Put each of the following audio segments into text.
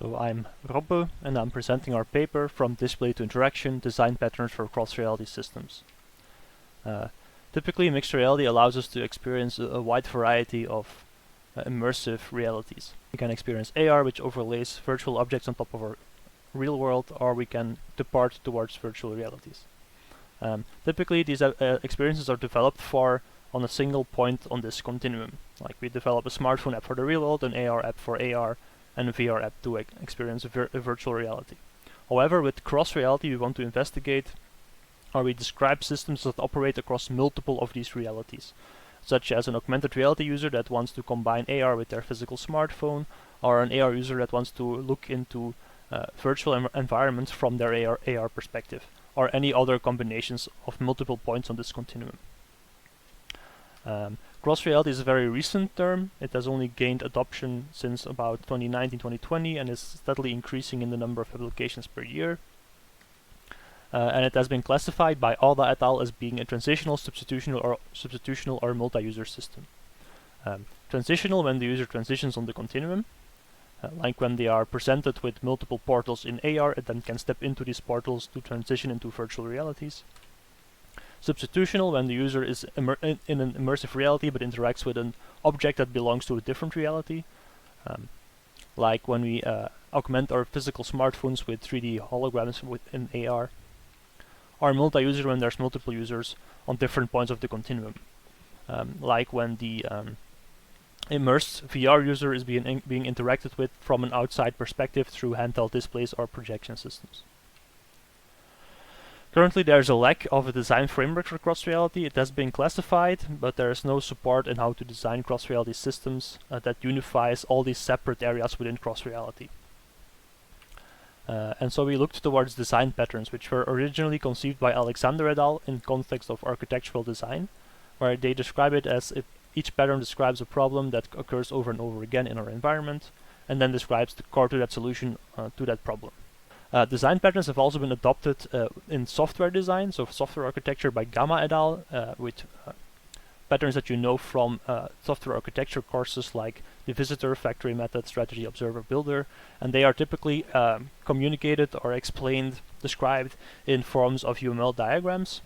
So I'm Robbe, and I'm presenting our paper From Display to Interaction, Design Patterns for Cross-Reality Systems. Typically, mixed reality allows us to experience a wide variety of immersive realities. We can experience AR, which overlays virtual objects on top of our real world, or we can depart towards virtual realities. Typically, these experiences are developed on a single point on this continuum. Like we develop a smartphone app for the real world, an AR app for AR, and a VR app to experience a virtual reality. However, with cross-reality, we want to investigate or we describe systems that operate across multiple of these realities, such as an augmented reality user that wants to combine AR with their physical smartphone, or an AR user that wants to look into virtual environments from their AR perspective, or any other combinations of multiple points on this continuum. Cross-reality is a very recent term. It has only gained adoption since about 2019-2020 and is steadily increasing in the number of applications per year. And it has been classified by Alda et al. As being a transitional, substitutional or multi-user system. Transitional when the user transitions on the continuum, like when they are presented with multiple portals in AR and then can step into these portals to transition into virtual realities. Substitutional when the user is in an immersive reality but interacts with an object that belongs to a different reality, like when we augment our physical smartphones with 3D holograms within AR. Or multi-user when there's multiple users on different points of the continuum, like when the immersed VR user is being interacted with from an outside perspective through handheld displays or projection systems. Currently, there is a lack of a design framework for cross-reality. It has been classified, but there is no support in how to design cross-reality systems that unifies all these separate areas within cross-reality. And so we looked towards design patterns, which were originally conceived by Alexander et al. In context of architectural design, where they describe it as if each pattern describes a problem that occurs over and over again in our environment, and then describes the core to that solution to that problem. Design patterns have also been adopted in software design, so software architecture by Gamma et al., with patterns that you know from software architecture courses like the visitor, factory method, strategy, observer, builder, and they are typically communicated or explained, described in forms of UML diagrams.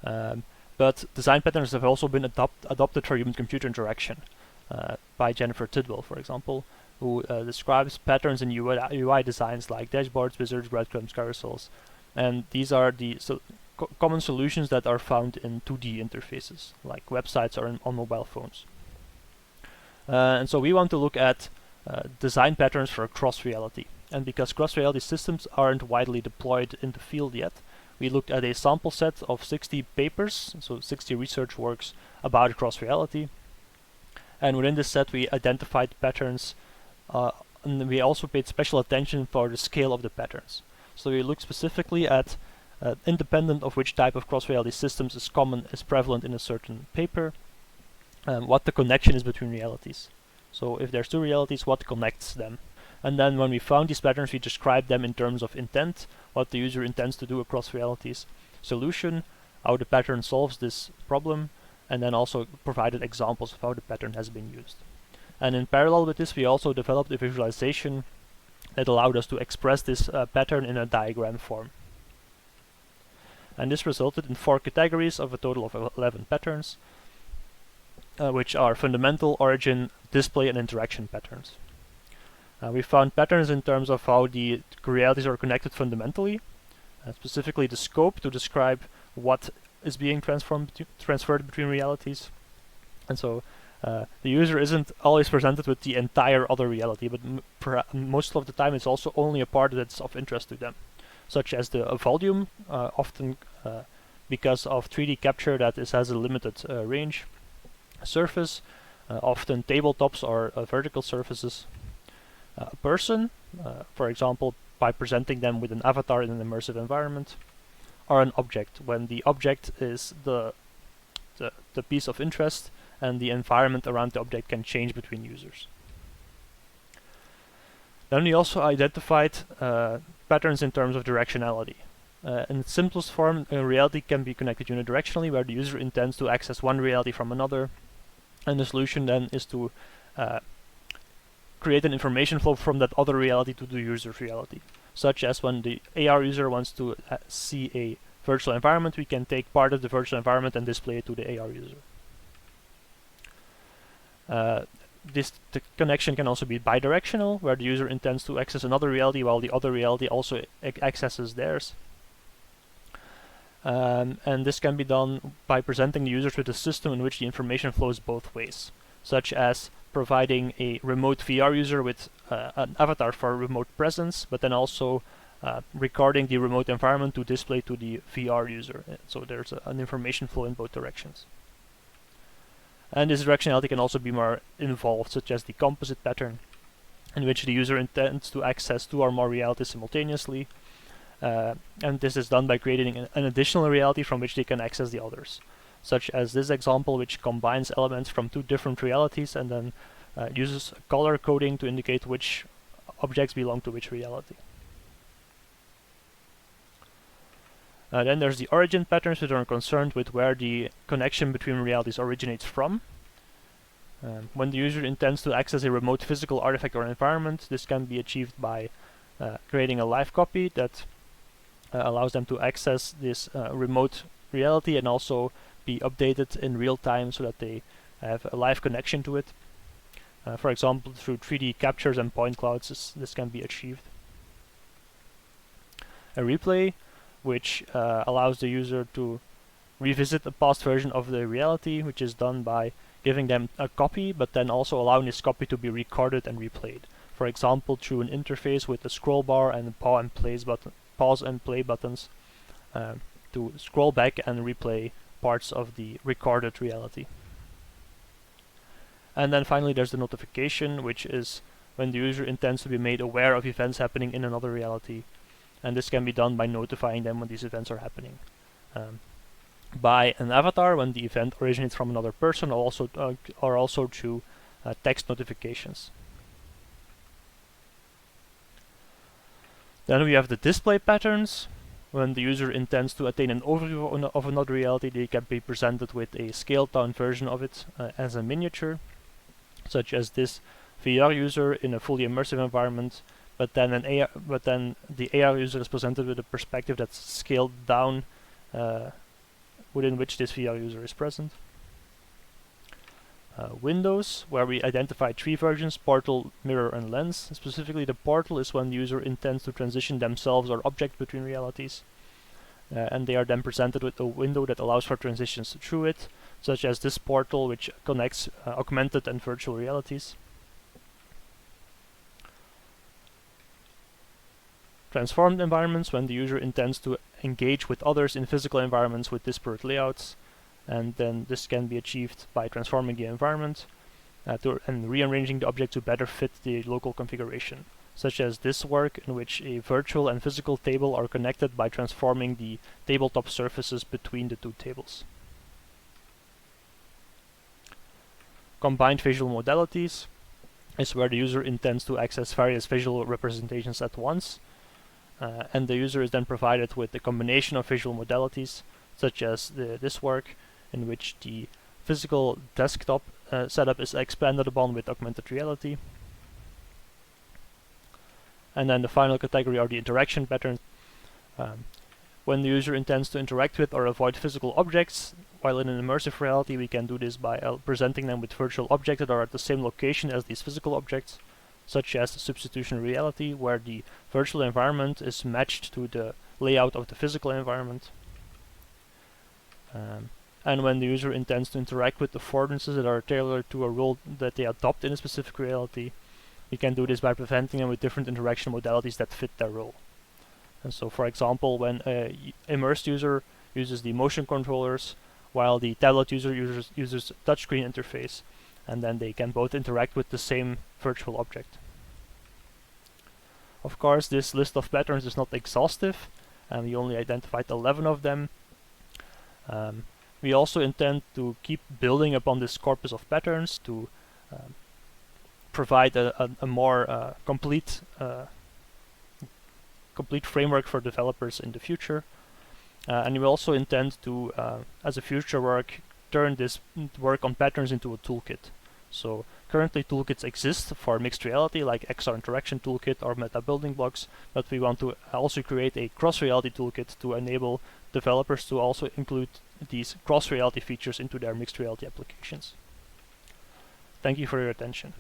But design patterns have also been adopted for human-computer interaction by Jennifer Tidwell, for example, who describes patterns in UI designs like dashboards, wizards, breadcrumbs, carousels. And these are the common solutions that are found in 2D interfaces, like websites or on mobile phones. And so we want to look at design patterns for cross-reality. And because cross-reality systems aren't widely deployed in the field yet, we looked at a sample set of 60 papers, so 60 research works about cross-reality. And within this set, we identified patterns, and we also paid special attention for the scale of the patterns. So we looked specifically at, independent of which type of cross-reality systems is prevalent in a certain paper, what the connection is between realities. So if there's two realities, what connects them? And then when we found these patterns, we described them in terms of intent, what the user intends to do across realities, solution, how the pattern solves this problem, and then also provided examples of how the pattern has been used. And in parallel with this, we also developed a visualization that allowed us to express this pattern in a diagram form. And this resulted in 4 categories of a total of 11 patterns, which are fundamental, origin, display, and interaction patterns. We found patterns in terms of how the realities are connected fundamentally, specifically the scope to describe what is being transferred between realities. And so the user isn't always presented with the entire other reality, but most of the time it's also only a part that's of interest to them, such as the volume, often because of 3D capture that has a limited range, surface, often tabletops or vertical surfaces, a person, for example, by presenting them with an avatar in an immersive environment, or an object, when the object is the piece of interest and the environment around the object can change between users. Then we also identified patterns in terms of directionality. In its simplest form, a reality can be connected unidirectionally, where the user intends to access one reality from another, and the solution then is to create an information flow from that other reality to the user's reality, such as when the AR user wants to see a virtual environment, we can take part of the virtual environment and display it to the AR user. The connection can also be bidirectional, where the user intends to access another reality while the other reality also accesses theirs. And this can be done by presenting the users with a system in which the information flows both ways, such as providing a remote VR user with an avatar for remote presence, but then also recording the remote environment to display to the VR user. So there's an information flow in both directions. And this directionality can also be more involved, such as the composite pattern, in which the user intends to access two or more realities simultaneously. And this is done by creating an additional reality from which they can access the others, such as this example, which combines elements from two different realities and then uses color coding to indicate which objects belong to which reality. Then there's the origin patterns, which are concerned with where the connection between realities originates from. When the user intends to access a remote physical artifact or environment, this can be achieved by creating a live copy that allows them to access this remote reality and also be updated in real time so that they have a live connection to it. For example, through 3D captures and point clouds, this can be achieved. A replay, which allows the user to revisit a past version of the reality, which is done by giving them a copy, but then also allowing this copy to be recorded and replayed. For example, through an interface with a scroll bar and a pause and play buttons to scroll back and replay parts of the recorded reality. And then finally there's the notification, which is when the user intends to be made aware of events happening in another reality. And this can be done by notifying them when these events are happening. By an avatar when the event originates from another person, or also through text notifications. Then we have the display patterns. When the user intends to attain an overview of another reality, they can be presented with a scaled down version of it as a miniature, such as this VR user in a fully immersive environment, but then the AR user is presented with a perspective that's scaled down within which this VR user is present. Windows, where we identify three versions: portal, mirror, and lens. Specifically, the portal is when the user intends to transition themselves or object between realities, and they are then presented with a window that allows for transitions through it, such as this portal, which connects augmented and virtual realities. Transformed environments, when the user intends to engage with others in physical environments with disparate layouts, and then this can be achieved by transforming the environment and rearranging the object to better fit the local configuration, such as this work in which a virtual and physical table are connected by transforming the tabletop surfaces between the two tables. Combined visual modalities is where the user intends to access various visual representations at once, and the user is then provided with a combination of visual modalities, such as this work, in which the physical desktop setup is expanded upon with augmented reality. And then the final category are the interaction patterns. When the user intends to interact with or avoid physical objects, while in an immersive reality, we can do this by presenting them with virtual objects that are at the same location as these physical objects, such as substitution reality, where the virtual environment is matched to the layout of the physical environment. And when the user intends to interact with affordances that are tailored to a role that they adopt in a specific reality, we can do this by presenting them with different interaction modalities that fit their role. And so, for example, when an immersed user uses the motion controllers, while the tablet user uses a touchscreen interface, and then they can both interact with the same virtual object. Of course, this list of patterns is not exhaustive, and we only identified 11 of them. We also intend to keep building upon this corpus of patterns to provide a more complete framework for developers in the future. And we also intend to, as a future work, turn this work on patterns into a toolkit. So Currently, toolkits exist for mixed reality, like XR Interaction Toolkit or Meta Building Blocks, but we want to also create a cross-reality toolkit to enable developers to also include these cross-reality features into their mixed reality applications. Thank you for your attention.